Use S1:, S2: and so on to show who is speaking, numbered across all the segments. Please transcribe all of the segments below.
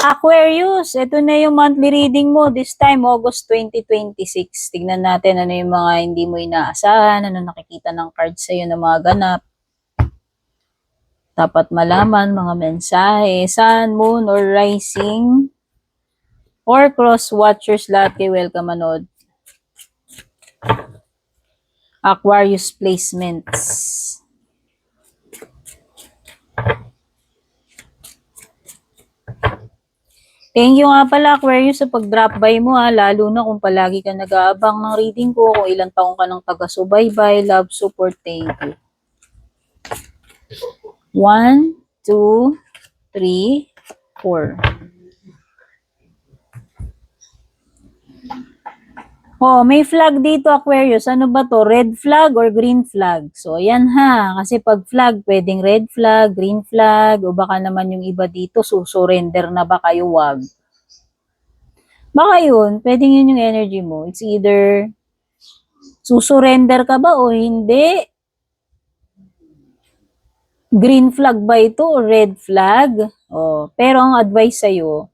S1: Aquarius, ito na yung monthly reading mo. This time, August 2026. Tignan natin ano yung mga hindi mo inaasahan, ano nakikita ng card sa'yo na mga ganap. Dapat malaman, mga mensahe, sun, moon, or rising, or cross watchers, lahat kayo welcome manood. Aquarius placements. Thank you nga pala, Aquarius, sa pag-drop by mo lalo na kung palagi ka nag-aabang ng reading ko, kung ilang taong ka ng taga-subaybay, love, support, thank you. 1, 2, 3, 4. Oh, may flag dito, Aquarius. Ano ba to? Red flag or green flag? So, ayan ha. Kasi pag flag, pwedeng red flag, green flag, o baka naman yung iba dito, susurrender na ba kayo? Wag. Baka yun, pwedeng yun yung energy mo. It's either susurrender ka ba o hindi? Green flag ba ito o red flag? Oh, pero ang advice sa'yo,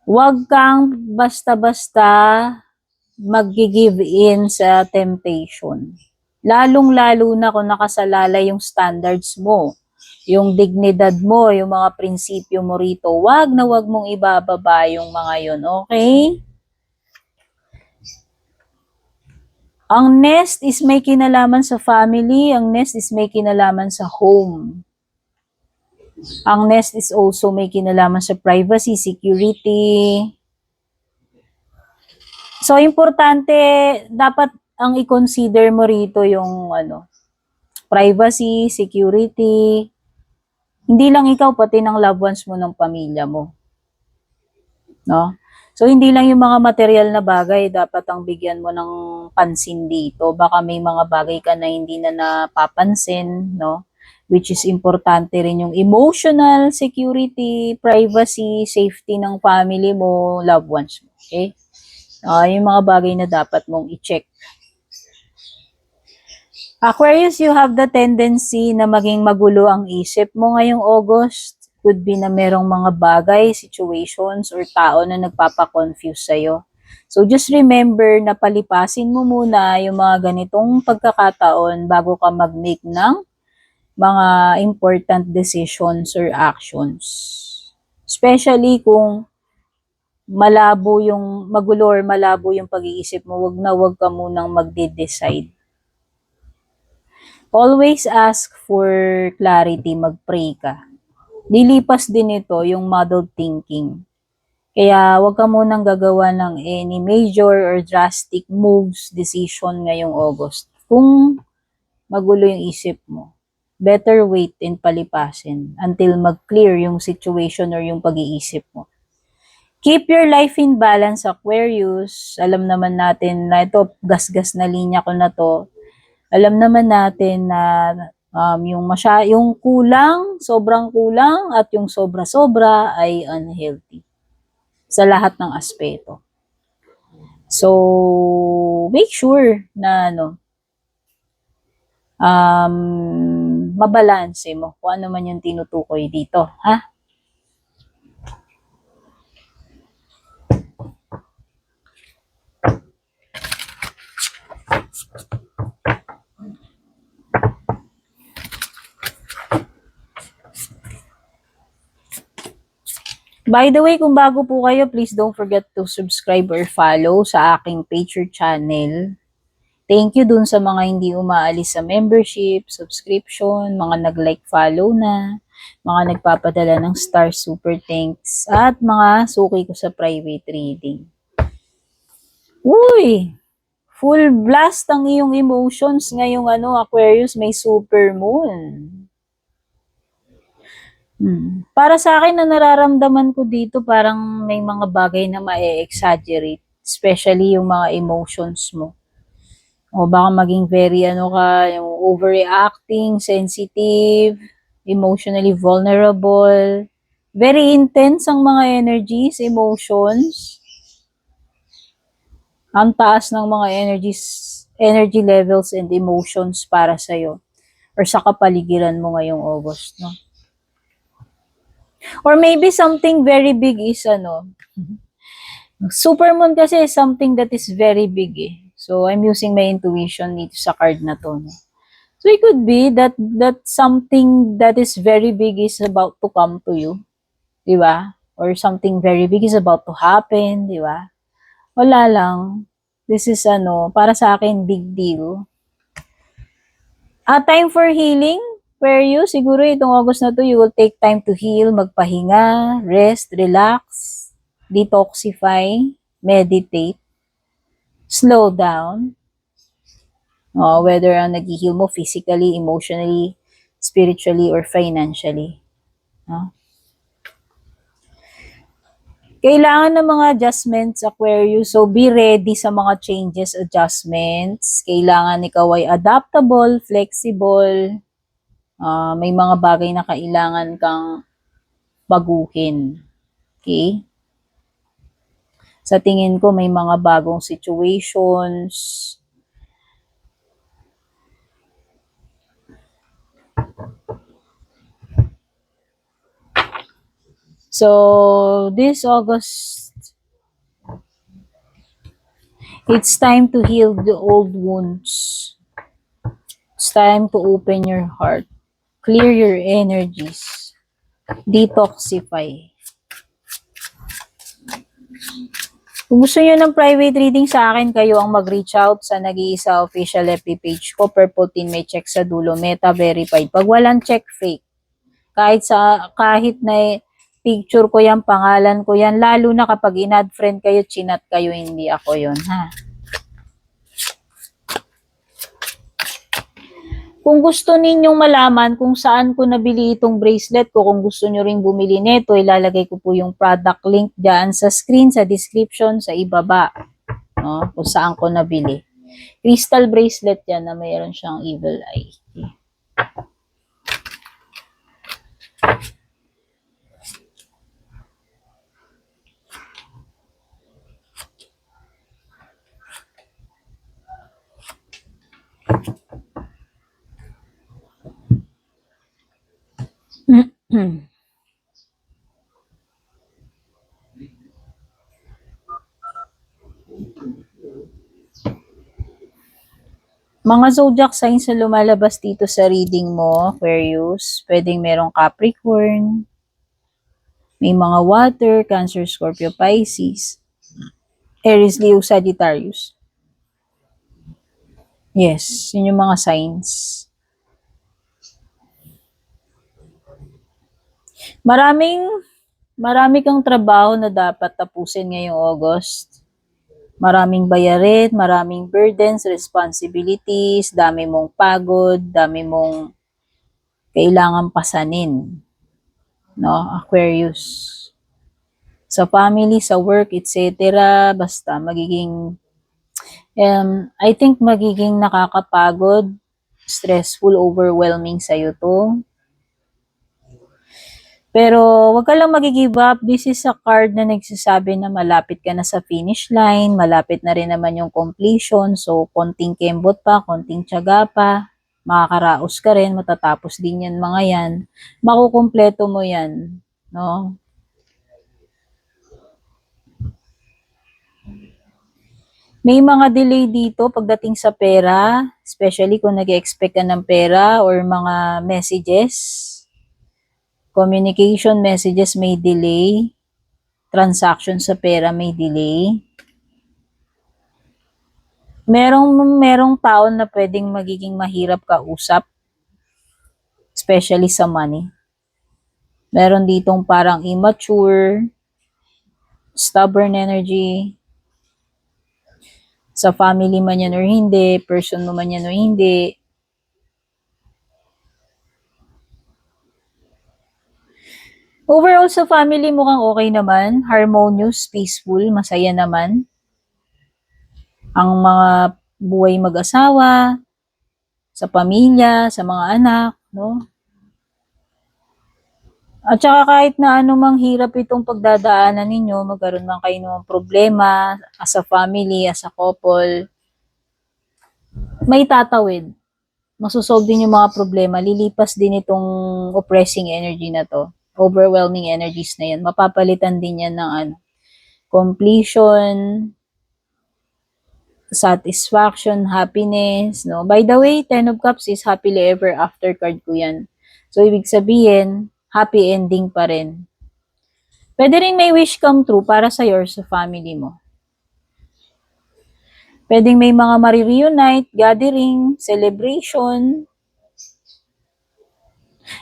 S1: wag kang basta-basta mag-give in sa temptation. Lalong-lalo na kung nakasalalay yung standards mo, yung dignidad mo, yung mga prinsipyo mo rito. Wag na wag mong ibababa yung mga yun, okay? Ang nest is may kinalaman sa family, ang nest is may kinalaman sa home. Ang nest is also may kinalaman sa privacy, security. So, importante, dapat ang i-consider mo rito yung privacy, security. Hindi lang ikaw, pati ng loved ones mo ng pamilya mo. No? So, hindi lang yung mga material na bagay, dapat ang bigyan mo ng pansin dito. Baka may mga bagay ka na hindi na napapansin, no? Which is importante rin yung emotional security, privacy, safety ng family mo, loved ones mo. Okay? Yung mga bagay na dapat mong i-check. Aquarius, you have the tendency na maging magulo ang isip mo ngayong August. Could be na merong mga bagay, situations, or tao na nagpapakonfuse sa'yo. So just remember na palipasin mo muna yung mga ganitong pagkakataon bago ka mag-make ng mga important decisions or actions. Especially kung malabo yung magulo or malabo yung pag-iisip mo, wag ka munang magde-decide. Always ask for clarity, mag-pray ka. Lilipas din ito yung muddled thinking. Kaya wag ka munang gagawa ng any major or drastic moves, decision ngayong August. Kung magulo yung isip mo, better wait and palipasin until mag-clear yung situation or yung pag-iisip mo. Keep your life in balance, Aquarius. Alam naman natin na ito, gasgas na linya ko na to. Alam naman natin na yung kulang, sobrang kulang, at yung sobra-sobra ay unhealthy sa lahat ng aspeto. So, make sure na mabalanse mo kung ano man yung tinutukoy dito, ha? By the way, kung bago po kayo, please don't forget to subscribe or follow sa aking page or channel. Thank you dun sa mga hindi umaalis sa membership, subscription, mga nag-like, follow na, mga nagpapadala ng star super thanks, at mga suki ko sa private reading. Uy! Full blast ang iyong emotions ngayong Aquarius, may super moon. Para sa akin na nararamdaman ko dito, parang may mga bagay na ma-exaggerate, especially yung mga emotions mo. O baka maging very yung overreacting, sensitive, emotionally vulnerable, very intense ang mga energies, emotions. Ang taas ng mga energy levels and emotions para sa'yo or sa kapaligiran mo ngayong August, no? Or maybe something very big is ano, supermoon kasi is something that is very big eh. So, I'm using my intuition dito sa card na to. No? So, it could be that something that is very big is about to come to you. Di ba? Or something very big is about to happen. Di ba? Wala lang. This is ano, para sa akin, big deal. Time for healing. Where you, siguro itong August na to, you will take time to heal, magpahinga, rest, relax, detoxify, meditate, slow down. Whether ang nag-heal mo physically, emotionally, spiritually, or financially. No? Kailangan ng mga adjustments, Aquarius. So, be ready sa mga changes, adjustments. Kailangan ikaw ay adaptable, flexible. May mga bagay na kailangan kang baguhin. Okay? Sa tingin ko, may mga bagong situations. So, this August, it's time to heal the old wounds. It's time to open your heart. Clear your energies. Detoxify. Kung gusto nyo ng private reading sa akin, kayo ang mag-reach out sa nag-iisa official FB page ko. Purple Tin, may check sa dulo. Meta verified. Pag walang check, fake. Kahit na picture ko yan, pangalan ko yan, lalo na kapag in-add friend kayo, chinat kayo, hindi ako yon ha. Kung gusto ninyong malaman kung saan ko nabili itong bracelet ko, kung gusto nyo ring bumili nito, ilalagay ko po yung product link dyan sa screen, sa description, sa ibaba. No? Kung saan ko nabili. Crystal bracelet yan na mayroon siyang evil eye. Mga zodiac signs na lumalabas dito sa reading mo, Aquarius, pwedeng merong Capricorn, may mga water, Cancer, Scorpio, Pisces, Aries, Leo, Sagittarius. Yes, yun yung mga signs. Marami kang trabaho na dapat tapusin ngayong August. Maraming bayarin, maraming burdens, responsibilities, dami mong pagod, dami mong kailangan pasanin. No, Aquarius. Sa family, sa work, etc. Basta magiging, I think magiging nakakapagod, stressful, overwhelming sa'yo to. Pero wag ka lang mag-give up. This is a card na nagsasabi na malapit ka na sa finish line, malapit na rin naman yung completion. So, konting kembot pa, konting tiyaga pa, makakaraos ka rin, matatapos din yan mga yan. Makukumpleto mo yan, no? May mga delay dito pagdating sa pera, especially kung nag-expect ka ng pera or mga messages. Communication messages may delay. Transaction sa pera may delay. Merong tao na pwedeng magiging mahirap kausap. Especially sa money. Meron ditong parang immature, stubborn energy. Sa family man yan or hindi, person mo man yan or hindi. Overall sa family mukhang okay naman, harmonious, peaceful, masaya naman. Ang mga buhay mag-asawa, sa pamilya, sa mga anak, no? At saka kahit na anumang hirap itong pagdadaanan ninyo, magkaroon man kayo ng problema as a family, as a couple, may tatawid. Masosolve din yung mga problema, lilipas din itong oppressing energy na to. overwhelming energies na yan. Mapapalitan din yan ng completion, satisfaction, happiness, no? By the way, Ten of Cups is happily ever after card ko yan. So, ibig sabihin, happy ending pa rin. Pwede rin may wish come true para sa or sa family mo. Pwedeng may mga marireunite, gathering, celebration.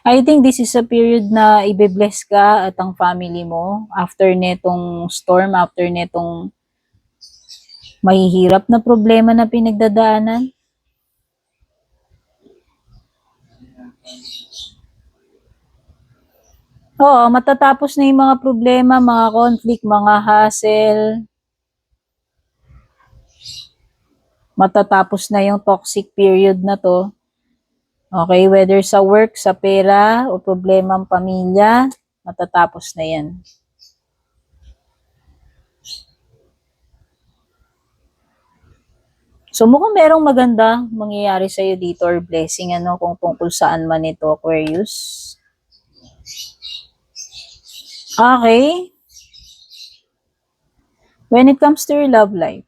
S1: I think this is a period na ibe-bless ka at ang family mo after netong storm, after netong mahihirap na problema na pinagdadaanan. Oo, matatapos na yung mga problema, mga conflict, mga hassle. Matatapos na yung toxic period na to. Okay, whether sa work, sa pera, o problema ng pamilya, matatapos na yan. So, mukhang merong maganda mangyayari sa'yo dito or blessing, kung tungkol saan man ito, Aquarius. Okay. When it comes to your love life,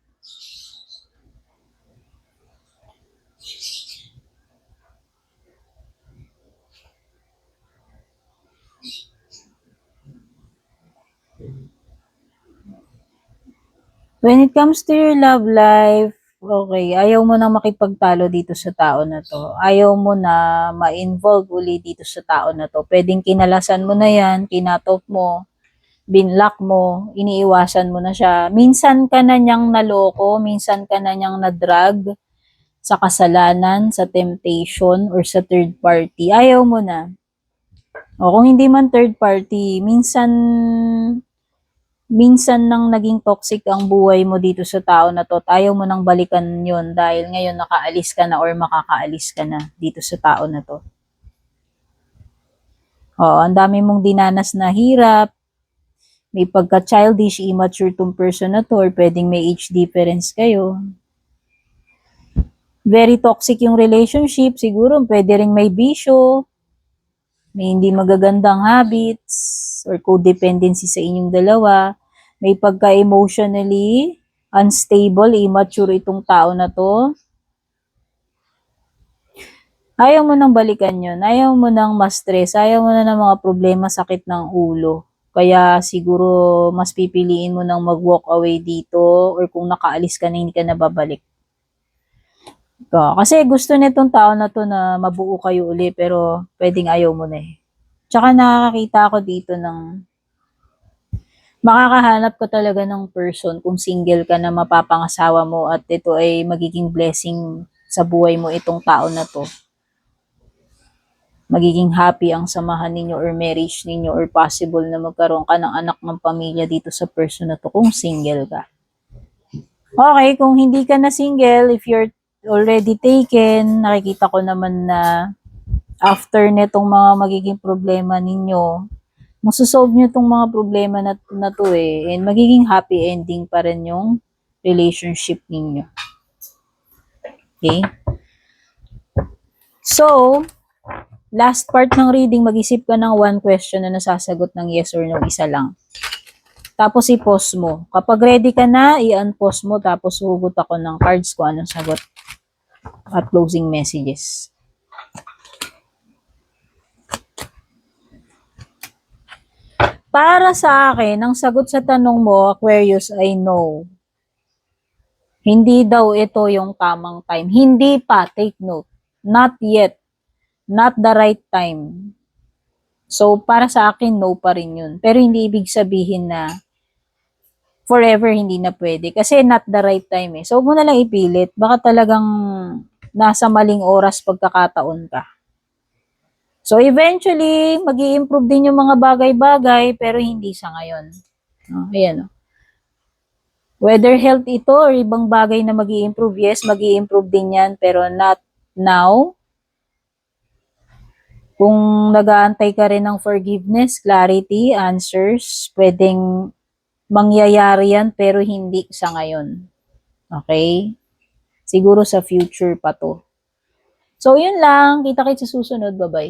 S1: okay, ayaw mo na makipagtalo dito sa tao na to. Ayaw mo na ma-involve uli dito sa tao na to. Pwedeng kinalasan mo na yan, kinatop mo, binlock mo, iniiwasan mo na siya. Minsan ka na niyang naloko, minsan ka na niyang nadrag sa kasalanan, sa temptation, or sa third party. Ayaw mo na. O kung hindi man third party, minsan nang naging toxic ang buhay mo dito sa tao na to, ayaw mo nang balikan yun dahil ngayon nakaalis ka na or makakaalis ka na dito sa tao na to. Oo, ang dami mong dinanas na hirap, may pagka-childish, immature tong person na to, or pwedeng may age difference kayo. Very toxic yung relationship, siguro pwede ring may bisyo, may hindi magagandang habits, or codependency sa inyong dalawa, may pagka-emotionally unstable, immature itong tao na to. Ayaw mo nang balikan yun, ayaw mo nang ma-stress, ayaw mo na ng mga problema, sakit ng ulo. Kaya siguro mas pipiliin mo nang mag-walk away dito, or kung nakaalis ka na hindi ka na babalik. Kasi gusto nitong tao na to na mabuo kayo uli, pero pwedeng ayaw mo na eh. Tsaka nakakita ako dito ng makakahanap ka talaga ng person kung single ka na mapapangasawa mo at ito ay magiging blessing sa buhay mo itong tao na to. Magiging happy ang samahan ninyo or marriage ninyo or possible na magkaroon ka ng anak ng pamilya dito sa person na to kung single ka. Okay, kung hindi ka na single, if you're already taken, nakikita ko naman na after netong mga magiging problema ninyo, masosolve nyo itong mga problema na to eh, and magiging happy ending pa rin yung relationship ninyo. Okay? So, last part ng reading, mag-isip ka ng one question na nasasagot ng yes or no, isa lang. Tapos i-pause mo. Kapag ready ka na, i-unpause mo, tapos hugot ako ng cards ko anong sagot at closing messages. Para sa akin, ang sagot sa tanong mo, Aquarius, ay no. Hindi daw ito yung tamang time. Hindi pa, take note. Not yet. Not the right time. So, para sa akin, no pa rin yun. Pero hindi ibig sabihin na forever hindi na pwede. Kasi not the right time eh. So, huwag mo na lang ipilit. Baka talagang nasa maling oras pagkakataon ka. So, eventually, mag-i-improve din yung mga bagay-bagay, pero hindi sa ngayon. Ayan. Whether health ito or ibang bagay na mag-i-improve, yes, mag-i-improve din yan, pero not now. Kung nag-aantay ka rin ng forgiveness, clarity, answers, pwedeng mangyayari yan, pero hindi sa ngayon. Okay? Siguro sa future pa to. So, yun lang. Kita-kits sa susunod. Bye-bye.